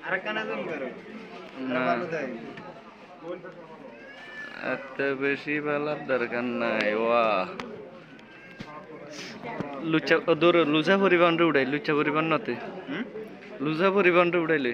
না এত বেশি বেলার দরকার নাই ওয়া লুচা দূর লুচা পরিবহনটা উড়াই লুচা পরিবহন নতে লুচা পরিবহনটা উড়াইলে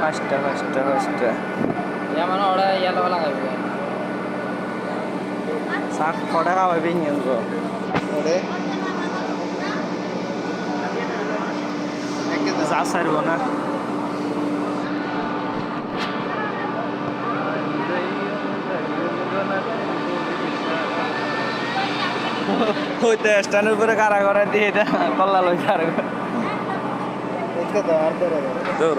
পাঁচটা যেমন ওরা ইয়েলো লাগাইবে শাক কটা খাওয়াবি নিয়ন্ত্র যা সারব না হইতে স্ট্যান্ডের উপরে কারা করা দিয়ে এটা কল্লা লই আর তোর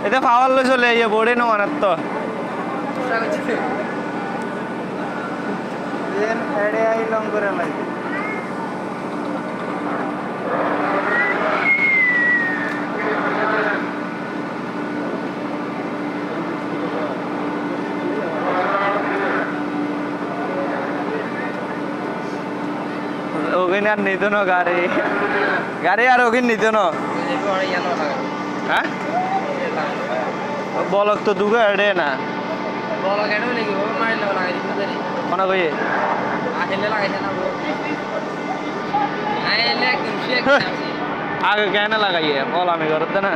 এটা পাওয়ার লই চলে এই বোর্ডে নো মানাত তো দেন এডে আই লং করে লাগে ওখানে আর নিত না গাড়ি আর ওখানে নিত না হ্যাঁ বলক তো দুগো এডে না বলক এডে লাগি ও মাইলে লাগাই দিতে দেরি কোন কই আহেলে লাগাইছে না আইলে একদম শেক আগে কেন লাগাইয়ে বল আমি করতে না